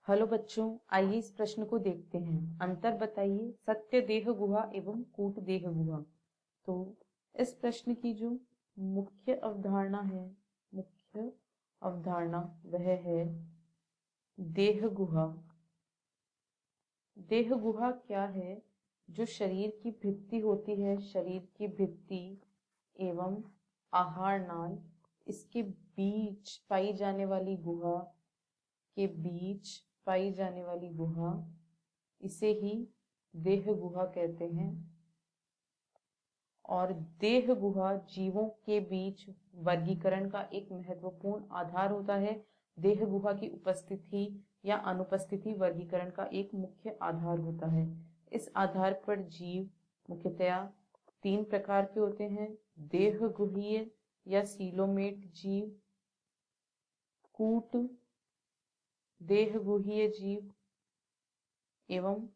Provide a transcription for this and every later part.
Hello बच्चों, आइए इस प्रश्न को देखते हैं। अंतर बताइए सत्य देह गुहा एवं कूट देह गुहा। तो इस प्रश्न की जो मुख्य अवधारणा है, मुख्य अवधारणा वह है देह गुहा। देह गुहा क्या है? जो शरीर की भित्ति होती है, शरीर की भित्ति एवं आहार नाल, इसके बीच पाई जाने वाली गुहा, के बीच पाई जाने वाली गुहा, इसे ही देह गुहा कहते हैं। और देह गुहा जीवों के बीच वर्गीकरण का एक महत्वपूर्ण आधार होता है। देह गुहा की उपस्थिति या अनुपस्थिति वर्गीकरण का एक मुख्य आधार होता है। इस आधार पर जीव मुख्यतया 3 प्रकार के होते हैं: देह गुहीय या सीलोमेट जीव, कूट देह गुहीय जीव एवं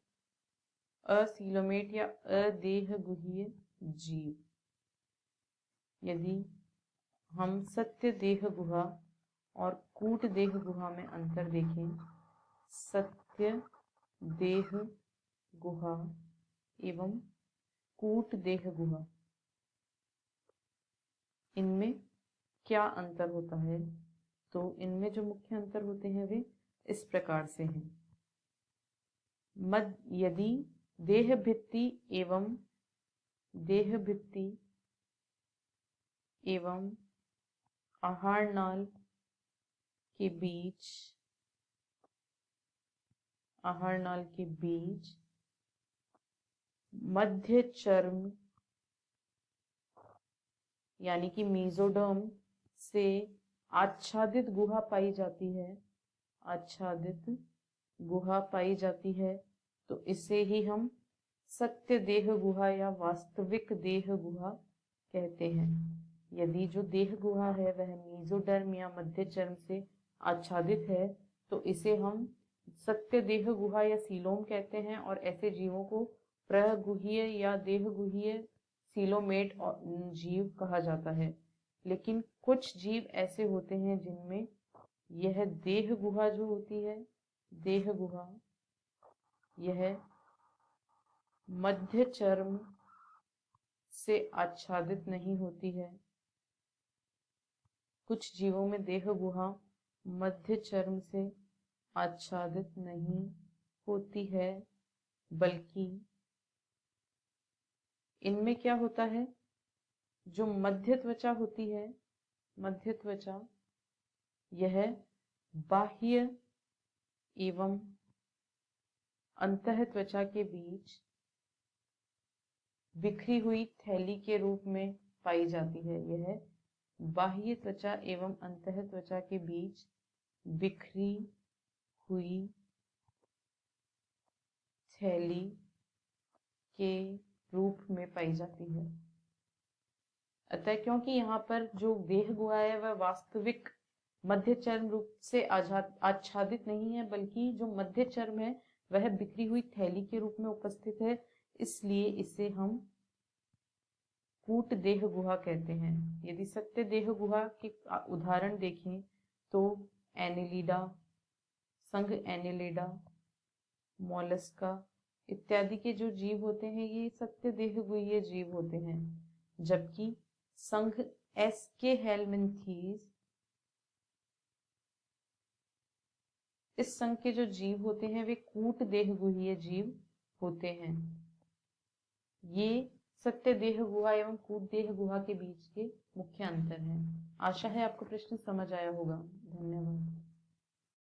असीलोमेट या अदेह गुहीय जीव। यदि हम सत्य देह गुहा और कूट देह गुहा में अंतर देखें, सत्य देह गुहा एवं कूट देह गुहा, इनमें क्या अंतर होता है? तो इनमें जो मुख्य अंतर होते हैं वे इस प्रकार से हैं। यदि देह भित्ति एवं आहार नाल के बीच मध्य चर्म यानी कि मेसोडर्म से आच्छादित गुहा पाई जाती है, आच्छादित गुहा पाई जाती है, तो इसे ही हम सत्य देह गुहा या वास्तविक देह गुहा कहते हैं। यदि जो देह गुहा है वह मेसोडर्म या मध्य चर्म से आच्छादित है, तो इसे हम सत्य देह गुहा या सीलोम कहते हैं। और ऐसे जीवों को प्रगुहीय या देह गुहीय सीलोमेट जीव कहा जाता है। लेकिन कुछ जीव ऐसे होते हैं जिनमें यह देह गुहा जो होती है, देह गुहा, यह मध्य चर्म से आच्छादित नहीं होती है। कुछ जीवों में देह गुहा मध्य चर्म से आच्छादित नहीं होती है, बल्कि इनमें क्या होता है, जो मध्य त्वचा होती है, मध्य त्वचा, यह बाह्य एवं अंतः त्वचा के बीच बिखरी हुई थैली के रूप में पाई जाती है। यह बाह्य त्वचा एवं अंतः त्वचा के बीच बिखरी हुई थैली के रूप में पाई जाती है। अतः क्योंकि यहाँ पर जो देह गुहा है वह वास्तविक मध्य चर्म रूप से आच्छादित नहीं है, बल्कि जो मध्य चर्म है वह बिखरी हुई थैली के रूप में उपस्थित है, इसलिए इसे हम कूट देह गुहा कहते हैं। यदि सत्य देह गुहा के उदाहरण देखें तो एनेलिडा, संघ एनेलिडा, मोलस्का इत्यादि के जो जीव होते हैं ये सत्य देह गुहीय जीव होते हैं, जबकि संघ एस्केहेलमिन्थीज, इस संघ के जो जीव होते हैं वे कूट देह गुहीय जीव होते हैं। ये सत्य देह गुहा एवं कूट देह गुहा के बीच के मुख्य अंतर हैं। आशा है आपको प्रश्न समझ आया होगा। धन्यवाद।